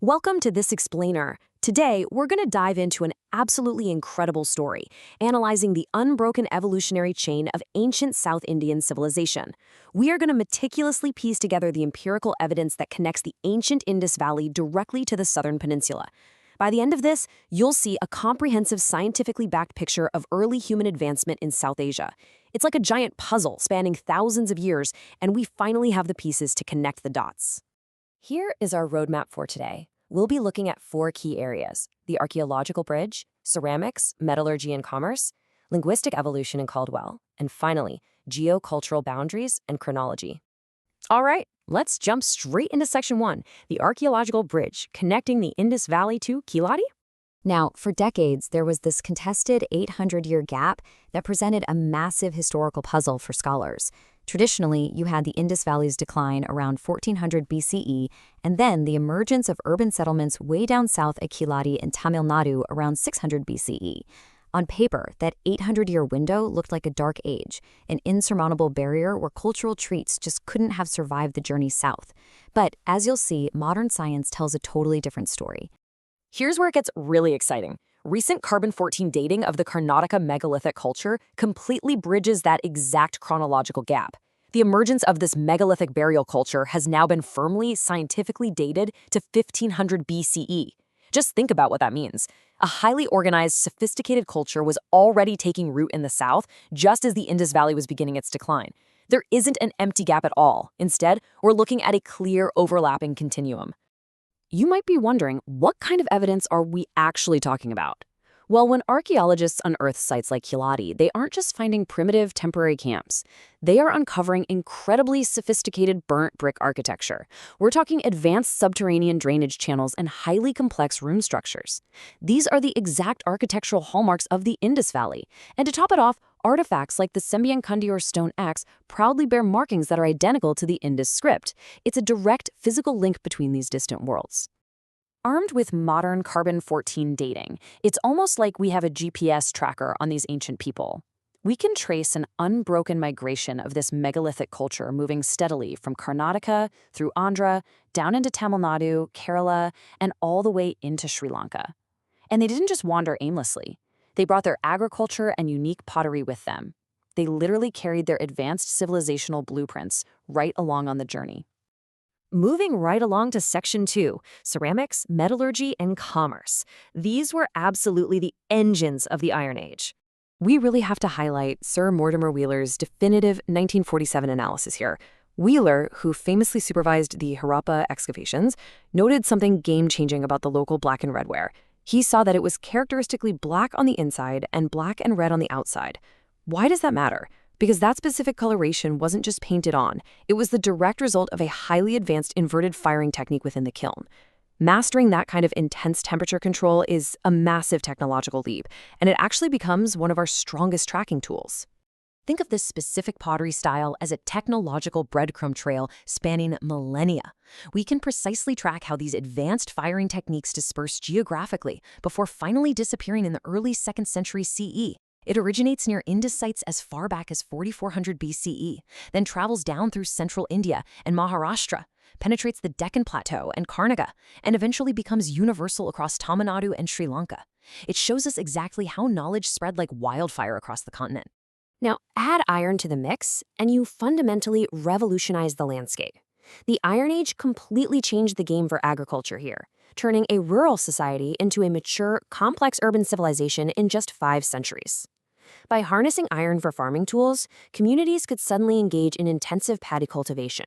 Welcome to This Explainer. Today, we're going to dive into an absolutely incredible story, analyzing the unbroken evolutionary chain of ancient South Indian civilization. We are going to meticulously piece together the empirical evidence that connects the ancient Indus Valley directly to the southern peninsula. By the end of this, you'll see a comprehensive scientifically backed picture of early human advancement in South Asia. It's like a giant puzzle spanning thousands of years, and we finally have the pieces to connect the dots. Here is our roadmap for today. We'll be looking at 4 key areas: the archaeological bridge, ceramics, metallurgy and commerce, linguistic evolution in Caldwell, and finally, geocultural boundaries and chronology. All right, let's jump straight into section 1, the archaeological bridge connecting the Indus Valley to Kiladi. Now, for decades, there was this contested 800-year gap that presented a massive historical puzzle for scholars. Traditionally, you had the Indus Valley's decline around 1400 BCE, and then the emergence of urban settlements way down south at Kiladi in Tamil Nadu around 600 BCE. On paper, that 800-year window looked like a dark age, an insurmountable barrier where cultural traits just couldn't have survived the journey south. But as you'll see, modern science tells a totally different story. Here's where it gets really exciting. Recent carbon-14 dating of the Karnataka megalithic culture completely bridges that exact chronological gap. The emergence of this megalithic burial culture has now been firmly scientifically dated to 1500 BCE. Just think about what that means. A highly organized, sophisticated culture was already taking root in the south, just as the Indus Valley was beginning its decline. There isn't an empty gap at all. Instead, we're looking at a clear, overlapping continuum. You might be wondering, what kind of evidence are we actually talking about? Well, when archaeologists unearth sites like Kiladi, they aren't just finding primitive temporary camps. They are uncovering incredibly sophisticated burnt brick architecture. We're talking advanced subterranean drainage channels and highly complex room structures. These are the exact architectural hallmarks of the Indus Valley. And to top it off, artifacts like the Sembiankundiur stone axe proudly bear markings that are identical to the Indus script. It's a direct physical link between these distant worlds. Armed with modern carbon-14 dating, it's almost like we have a GPS tracker on these ancient people. We can trace an unbroken migration of this megalithic culture moving steadily from Karnataka through Andhra, down into Tamil Nadu, Kerala, and all the way into Sri Lanka. And they didn't just wander aimlessly. They brought their agriculture and unique pottery with them. They literally carried their advanced civilizational blueprints right along on the journey. Moving right along to section 2, ceramics, metallurgy, and commerce. These were absolutely the engines of the Iron Age. We really have to highlight Sir Mortimer Wheeler's definitive 1947 analysis here. Wheeler, who famously supervised the Harappa excavations, noted something game-changing about the local black and red ware. He saw that it was characteristically black on the inside and black and red on the outside. Why does that matter? Because that specific coloration wasn't just painted on, it was the direct result of a highly advanced inverted firing technique within the kiln. Mastering that kind of intense temperature control is a massive technological leap, and it actually becomes one of our strongest tracking tools. Think of this specific pottery style as a technological breadcrumb trail spanning millennia. We can precisely track how these advanced firing techniques disperse geographically before finally disappearing in the early 2nd century CE. It originates near Indus sites as far back as 4400 BCE, then travels down through central India and Maharashtra, penetrates the Deccan Plateau and Karnataka, and eventually becomes universal across Tamil Nadu and Sri Lanka. It shows us exactly how knowledge spread like wildfire across the continent. Now, add iron to the mix, and you fundamentally revolutionize the landscape. The Iron Age completely changed the game for agriculture here, turning a rural society into a mature, complex urban civilization in just 5 centuries. By harnessing iron for farming tools, communities could suddenly engage in intensive paddy cultivation.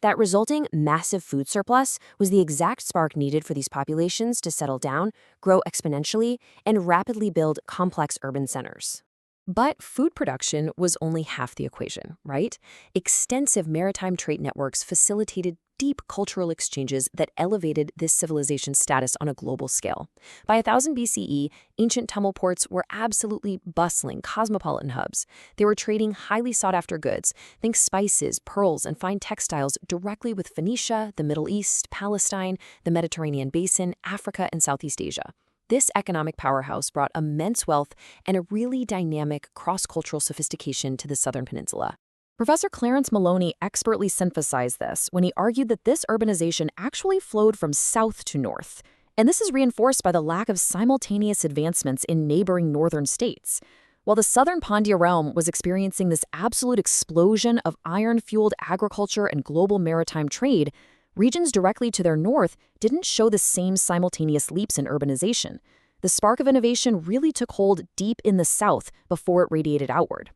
That resulting massive food surplus was the exact spark needed for these populations to settle down, grow exponentially, and rapidly build complex urban centers. But food production was only half the equation, right? Extensive maritime trade networks facilitated deep cultural exchanges that elevated this civilization's status on a global scale. By 1000 BCE, ancient Tamil ports were absolutely bustling cosmopolitan hubs. They were trading highly sought-after goods, think spices, pearls, and fine textiles directly with Phoenicia, the Middle East, Palestine, the Mediterranean basin, Africa, and Southeast Asia. This economic powerhouse brought immense wealth and a really dynamic cross-cultural sophistication to the southern peninsula. Professor Clarence Maloney expertly synthesized this when he argued that this urbanization actually flowed from south to north. And this is reinforced by the lack of simultaneous advancements in neighboring northern states. While the southern Pandya realm was experiencing this absolute explosion of iron-fueled agriculture and global maritime trade, regions directly to their north didn't show the same simultaneous leaps in urbanization. The spark of innovation really took hold deep in the south before it radiated outward.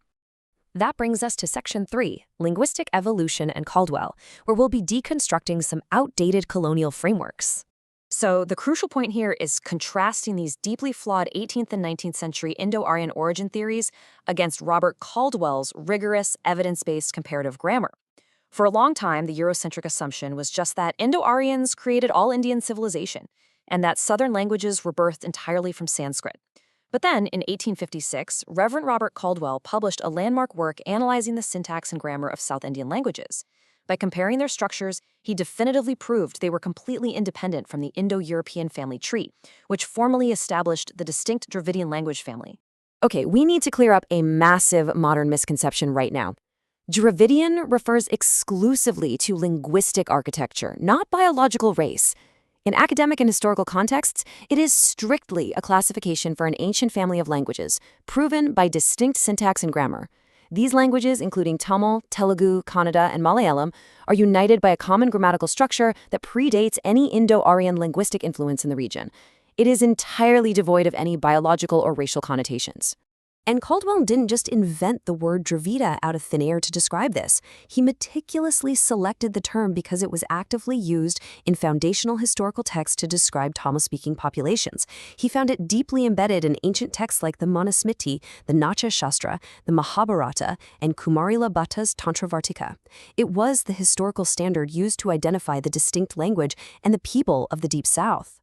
That brings us to Section 3, Linguistic Evolution and Caldwell, where we'll be deconstructing some outdated colonial frameworks. So the crucial point here is contrasting these deeply flawed 18th and 19th century Indo-Aryan origin theories against Robert Caldwell's rigorous, evidence-based comparative grammar. For a long time, the Eurocentric assumption was just that Indo-Aryans created all Indian civilization, and that Southern languages were birthed entirely from Sanskrit. But then, in 1856, Reverend Robert Caldwell published a landmark work analyzing the syntax and grammar of South Indian languages. By comparing their structures, he definitively proved they were completely independent from the Indo-European family tree, which formally established the distinct Dravidian language family. Okay, we need to clear up a massive modern misconception right now. Dravidian refers exclusively to linguistic architecture, not biological race. In academic and historical contexts, it is strictly a classification for an ancient family of languages, proven by distinct syntax and grammar. These languages, including Tamil, Telugu, Kannada, and Malayalam, are united by a common grammatical structure that predates any Indo-Aryan linguistic influence in the region. It is entirely devoid of any biological or racial connotations. And Caldwell didn't just invent the word Dravida out of thin air to describe this. He meticulously selected the term because it was actively used in foundational historical texts to describe Tamil-speaking populations. He found it deeply embedded in ancient texts like the Manusmriti, the Natya Shastra, the Mahabharata, and Kumarila Bhatta's Tantravartika. It was the historical standard used to identify the distinct language and the people of the Deep South.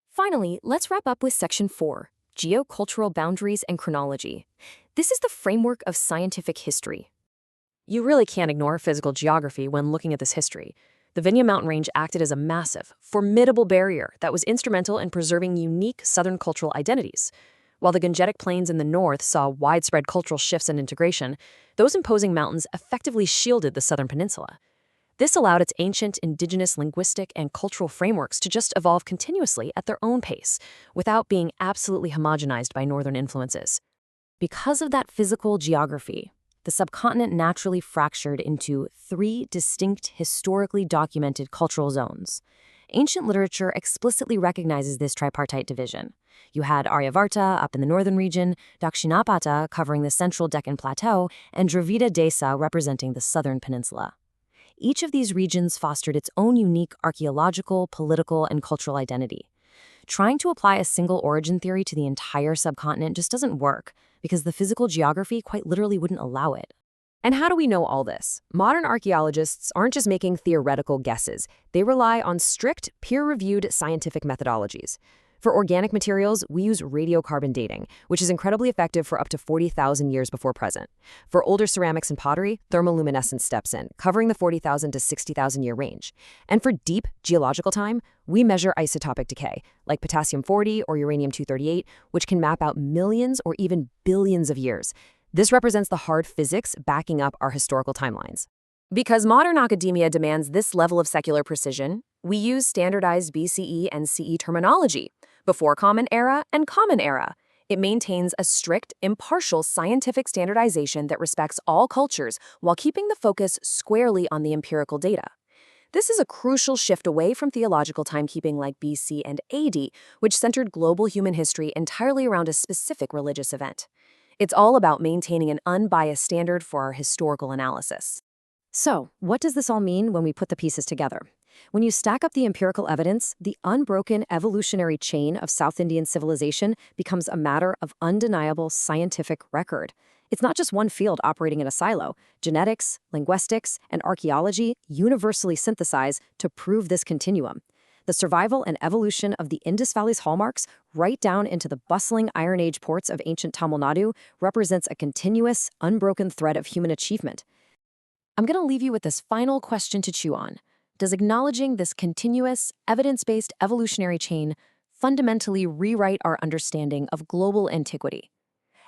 Finally, let's wrap up with Section 4. Geocultural boundaries and chronology. This is the framework of scientific history. You really can't ignore physical geography when looking at this history. The Vindhya mountain range acted as a massive, formidable barrier that was instrumental in preserving unique southern cultural identities. While the Gangetic plains in the north saw widespread cultural shifts and integration, those imposing mountains effectively shielded the southern peninsula. This allowed its ancient indigenous linguistic and cultural frameworks to just evolve continuously at their own pace, without being absolutely homogenized by northern influences. Because of that physical geography, the subcontinent naturally fractured into 3 distinct, historically documented cultural zones. Ancient literature explicitly recognizes this tripartite division. You had Aryavarta up in the northern region, Dakshinapata covering the central Deccan Plateau, and Dravida Desa representing the southern peninsula. Each of these regions fostered its own unique archaeological, political, and cultural identity. Trying to apply a single origin theory to the entire subcontinent just doesn't work, because the physical geography quite literally wouldn't allow it. And how do we know all this? Modern archaeologists aren't just making theoretical guesses. They rely on strict, peer-reviewed scientific methodologies. For organic materials, we use radiocarbon dating, which is incredibly effective for up to 40,000 years before present. For older ceramics and pottery, thermoluminescence steps in, covering the 40,000 to 60,000 year range. And for deep geological time, we measure isotopic decay, like potassium-40 or uranium-238, which can map out millions or even billions of years. This represents the hard physics backing up our historical timelines. Because modern academia demands this level of secular precision, we use standardized BCE and CE terminology, before Common Era and Common Era. It maintains a strict, impartial scientific standardization that respects all cultures while keeping the focus squarely on the empirical data. This is a crucial shift away from theological timekeeping like BC and AD, which centered global human history entirely around a specific religious event. It's all about maintaining an unbiased standard for our historical analysis. So, what does this all mean when we put the pieces together? When you stack up the empirical evidence, the unbroken evolutionary chain of South Indian civilization becomes a matter of undeniable scientific record. It's not just one field operating in a silo. Genetics, linguistics, and archaeology universally synthesize to prove this continuum. The survival and evolution of the Indus Valley's hallmarks, right down into the bustling Iron Age ports of ancient Tamil Nadu, represents a continuous, unbroken thread of human achievement. I'm going to leave you with this final question to chew on. Does acknowledging this continuous, evidence-based evolutionary chain fundamentally rewrite our understanding of global antiquity?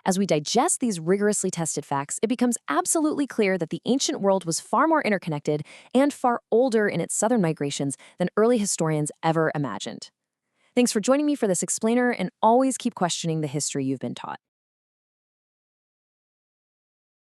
As we digest these rigorously tested facts, it becomes absolutely clear that the ancient world was far more interconnected and far older in its southern migrations than early historians ever imagined. Thanks for joining me for this explainer, and always keep questioning the history you've been taught.